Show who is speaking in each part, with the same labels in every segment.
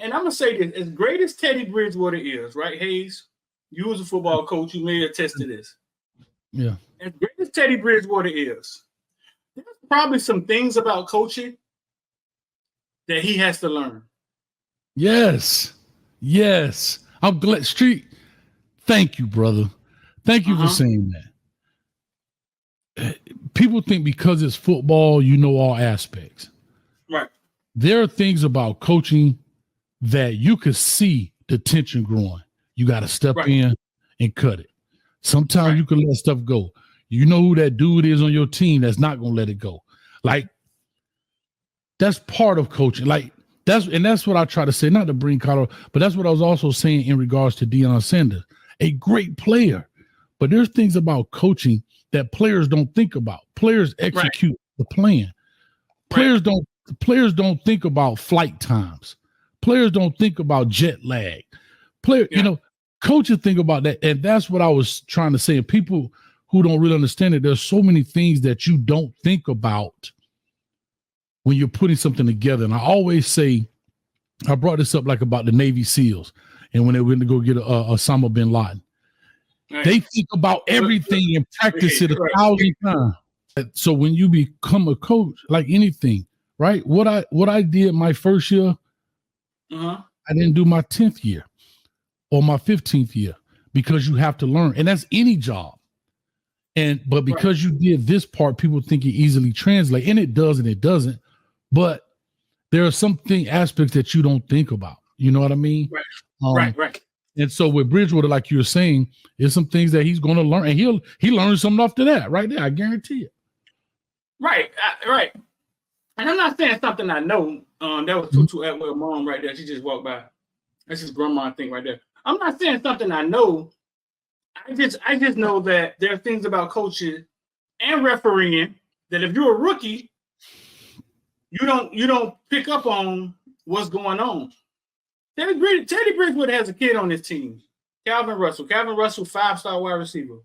Speaker 1: and I'm gonna say this: as great as Teddy Bridgewater is, right, Hayes? You as a football coach, you may attest to this.
Speaker 2: Yeah.
Speaker 1: As great as Teddy Bridgewater is, there's probably some things about coaching that he has to learn.
Speaker 2: Yes. I'm glad. Street. Thank you, brother. Thank you for saying that. People think because it's football, you know all aspects.
Speaker 1: Right.
Speaker 2: There are things about coaching that you could see the tension growing. You got to step in and cut it. Sometimes you can let stuff go. You know who that dude is on your team that's not going to let it go. Like, that's part of coaching. Like, that's what I try to say, not to bring Colorado, but that's what I was also saying in regards to Deion Sanders, a great player. But there's things about coaching that players don't think about. Players execute the plan. Players don't think about flight times. Players don't think about jet lag. Coaches think about that. And that's what I was trying to say. And people who don't really understand it, there's so many things that you don't think about when you're putting something together. And I always say, I brought this up like about the Navy SEALs and when they went to go get Osama bin Laden. Right. They think about everything and practice it 1,000 times. So when you become a coach, like anything, right? What I did my first year, I didn't do my 10th year or my 15th year because you have to learn. And that's any job. But because you did this part, people think it easily translate. And it does and it doesn't. But there are some aspects that you don't think about. You know what I mean?
Speaker 1: Right.
Speaker 2: And so with Bridgewater, like you were saying, there's some things that he's going to learn, and he learns something after that, right there. I guarantee it.
Speaker 1: Right. And I'm not saying something I know. That was Tutu Atwell mom right there. She just walked by. That's his grandma thing right there. I'm not saying something I know. I just know that there are things about coaching and refereeing that if you're a rookie, you don't pick up on what's going on. Teddy Bridgewater has a kid on his team, Calvin Russell. Calvin Russell, 5-star wide receiver.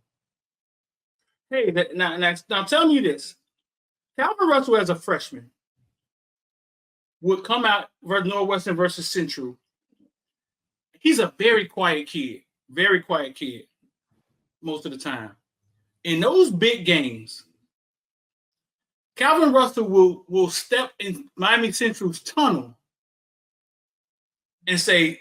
Speaker 1: Hey, now tell me this. Calvin Russell as a freshman would come out versus Northwestern versus Central. He's a very quiet kid most of the time. In those big games, Calvin Russell will step in Miami Central's tunnel and say,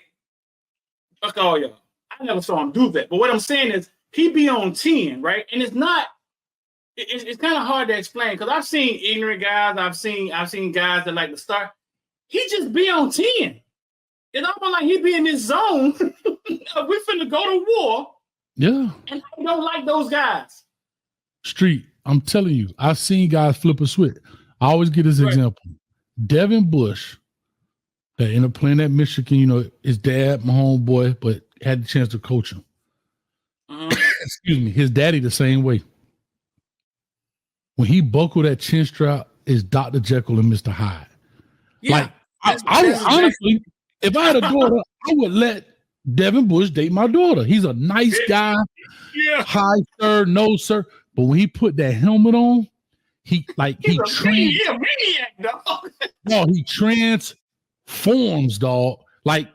Speaker 1: fuck all y'all. I never saw him do that. But what I'm saying is he be on 10, right? And it's kind of hard to explain because I've seen ignorant guys. I've seen guys that like to start. He just be on 10. It's almost like he be in this zone. We finna go to war.
Speaker 2: Yeah.
Speaker 1: And I don't like those guys.
Speaker 2: Street, I'm telling you, I've seen guys flip a switch. I always get this example. Devin Bush, that ended up playing at Michigan, his dad, my homeboy, but had the chance to coach him. Excuse me. His daddy the same way. When he buckled that chin strap, is Dr. Jekyll and Mr. Hyde.
Speaker 1: Yeah,
Speaker 2: I would honestly, if I had a daughter, I would let Devin Bush date my daughter. He's a nice guy. Yeah. Hi, sir. No, sir. But when he put that helmet on, he transforms, dog. Like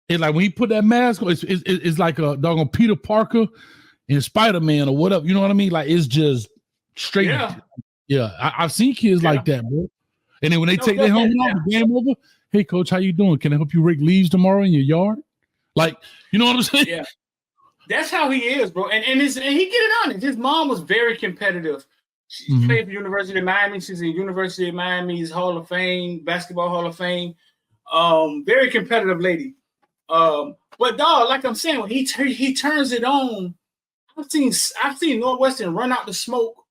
Speaker 2: when he put that mask on, it's like a doggone Peter Parker in Spider-Man or whatever. You know what I mean? Like it's just straight. Yeah. I've seen kids like that, bro. And then when they take their helmet off, the game over. Hey, coach, how you doing? Can I help you rake leaves tomorrow in your yard? Like, you know what I'm saying?
Speaker 1: Yeah. That's how he is, bro. And he get it on it. His mom was very competitive. She played for University of Miami. She's in University of Miami's Hall of Fame, Basketball Hall of Fame. Very competitive lady. But dog, like I'm saying, when he turns it on, I've seen Northwestern run out the smoke,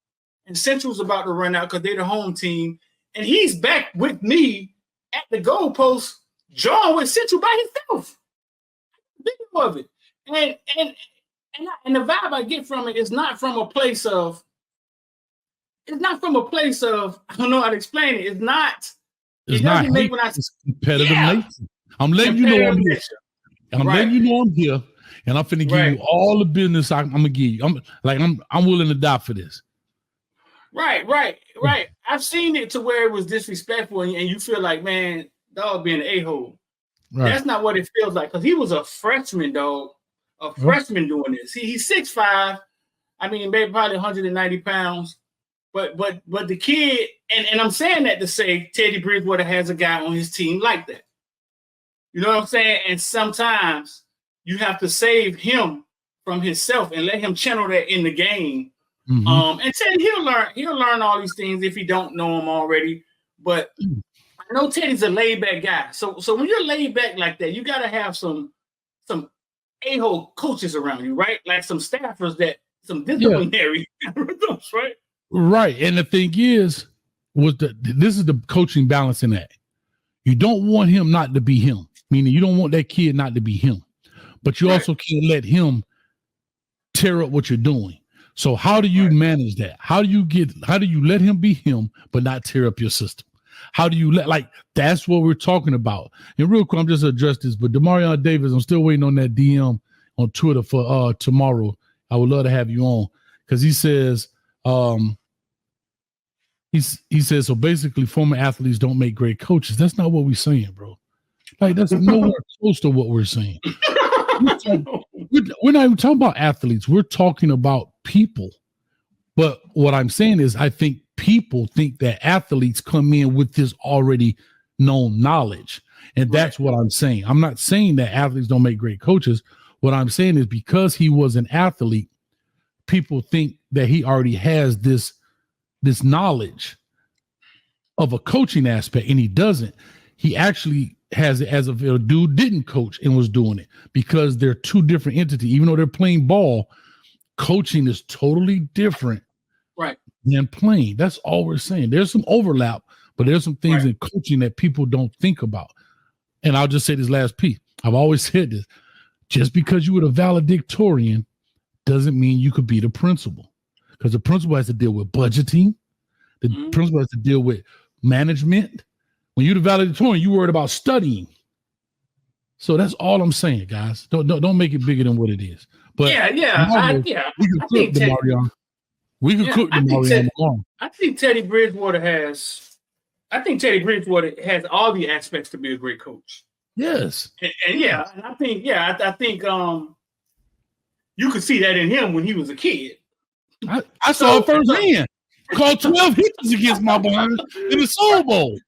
Speaker 1: and Central's about to run out because they're the home team, and he's back with me at the goalpost, drawing with Central by himself. Video of it. And the vibe I get from it is not from a place of I don't know how to explain it. It doesn't make when I
Speaker 2: competitive nature. I'm letting you know I'm here. And I'm letting you know I'm here. And I'm finna give you all the business I'm gonna give you. I'm willing to die for this.
Speaker 1: Right. I've seen it to where it was disrespectful and you feel like, man, dog being an a-hole.
Speaker 2: Right.
Speaker 1: That's not what it feels like, because he was a freshman, dog. A freshman doing this. He's 6'5". I mean, maybe probably 190 pounds. But the kid, and I'm saying that to say Teddy Bridgewater has a guy on his team like that. You know what I'm saying? And sometimes you have to save him from himself and let him channel that in the game. Mm-hmm. And Teddy, he'll learn all these things if he don't know them already. But I know Teddy's a laid back guy. So when you're laid back like that, you gotta have some a-hole coaches around you, right? Like some staffers some disciplinary rhythms, right?
Speaker 2: Right. And the thing is, this is the coaching balancing act. You don't want him not to be him, meaning you don't want that kid not to be him, but you also can't let him tear up what you're doing. So how do you manage that? How do you let him be him, but not tear up your system? How do you that's what we're talking about. And real quick, I'm just address this, but Demarion Davis, I'm still waiting on that DM on Twitter for tomorrow. I would love to have you on, because he says, he says, so basically former athletes don't make great coaches. That's not what we're saying, bro. Like, that's nowhere close to what we're saying. We're not even talking about athletes. We're talking about people. But what I'm saying is, I think people think that athletes come in with this already known knowledge. And that's what I'm saying. I'm not saying that athletes don't make great coaches. What I'm saying is, because he was an athlete, people think that he already has this knowledge of a coaching aspect, and he doesn't. He actually has it as if a dude didn't coach and was doing it, because they're two different entities. Even though they're playing ball, coaching is totally different than playing. That's all we're saying. There's some overlap, but there's some things in coaching that people don't think about. And I'll just say this last piece. I've always said this. Just because you were a valedictorian doesn't mean you could be the principal, because the principal has to deal with budgeting. The principal has to deal with management. When you're the valedictorian, you worried about studying. So that's all I'm saying, guys. Don't make it bigger than what it is. But we can cook Demarion. We can cook Demarion along.
Speaker 1: I think Teddy Bridgewater has all the aspects to be a great coach.
Speaker 2: Yes.
Speaker 1: And I think you could see that in him when he was a kid.
Speaker 2: I saw it firsthand. Called 12 hits against my behind in the Super Bowl.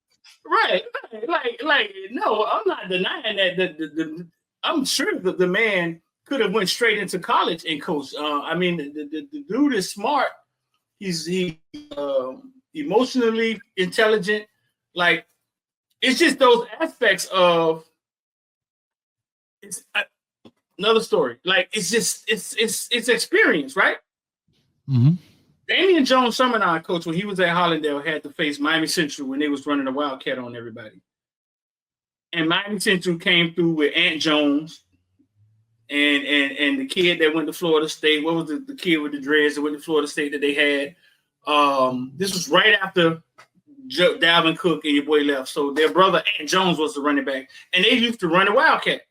Speaker 1: Right. No, I'm not denying that. I'm sure that the man could have went straight into college and coached. I mean, the dude is smart. He's emotionally intelligent. Like, it's just those aspects of it's another story. Like, it's experience, right?
Speaker 2: Mm-hmm.
Speaker 1: Damian Jones, Summernon coach, when he was at Hollandale, had to face Miami Central when they was running a Wildcat on everybody. And Miami Central came through with Ant Jones and the kid that went to Florida State. What was the kid with the dreads that went to Florida State that they had? This was right after Dalvin Cook and your boy left. So their brother Ant Jones was the running back. And they used to run a Wildcat.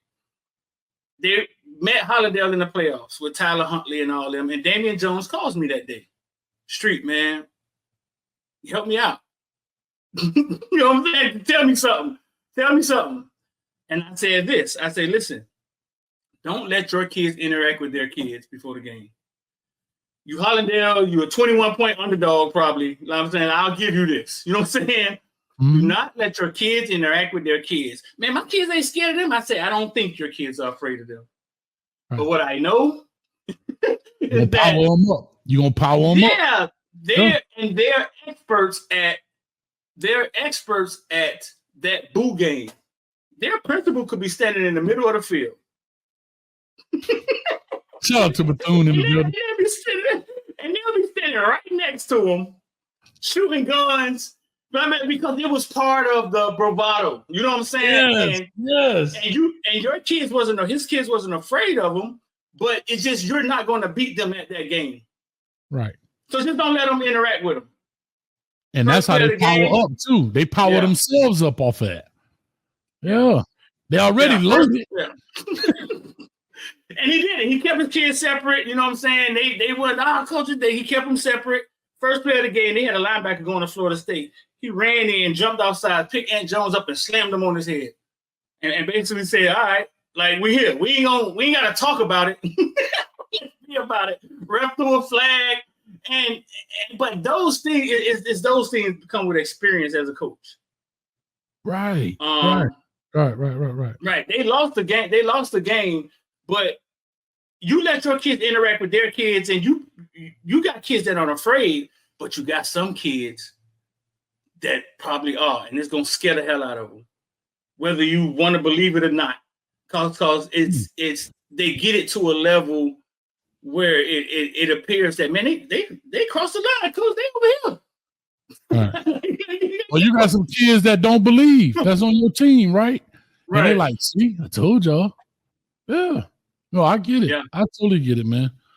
Speaker 1: They met Hollandale in the playoffs with Tyler Huntley and all them. And Damian Jones calls me that day. Street, man, help me out. You know what I'm saying? Tell me something. And I said this. I said, listen, don't let your kids interact with their kids before the game. You Hollandale, you're a 21-point underdog probably. You know what I'm saying? I'll give you this. You know what I'm saying? Mm-hmm. Do not let your kids interact with their kids. Man, my kids ain't scared of them. I say, I don't think your kids are afraid of them. Right. But what I know is that
Speaker 2: power them up. You're gonna power them up.
Speaker 1: Yeah, they're experts at that boo game. Their principal could be standing in the middle of the field.
Speaker 2: Shout out to Bethune in the building.
Speaker 1: They'll be standing right next to him, shooting guns. Because it was part of the bravado. You know what I'm saying?
Speaker 2: Yes.
Speaker 1: And your kids his kids wasn't afraid of him, but it's just you're not going to beat them at that game.
Speaker 2: Right.
Speaker 1: So just don't let them interact with them.
Speaker 2: And that's how they power up too. They power themselves up off of that. Yeah. They already loaded.
Speaker 1: Yeah. And he did it. He kept his kids separate. You know what I'm saying? They were coaches. He kept them separate. First play of the game, they had a linebacker going to Florida State. He ran in, jumped outside, picked Ant Jones up, and slammed him on his head. and basically say, all right, like we here. We ain't gotta talk about it. Be about it. Ref through a flag. But those things is those things come with experience as a coach.
Speaker 2: Right. Right.
Speaker 1: They lost the game, but you let your kids interact with their kids, and you got kids that aren't afraid, but you got some kids that probably are, and it's gonna scare the hell out of them, whether you want to believe it or not, because it's they get it to a level where it appears that, man, they crossed the line, coach, they over here.
Speaker 2: Right. Well, you got some kids that don't believe. That's on your team, right? Right. And they're like, see, I told y'all. Yeah. No, I get it. Yeah. I totally get it, man.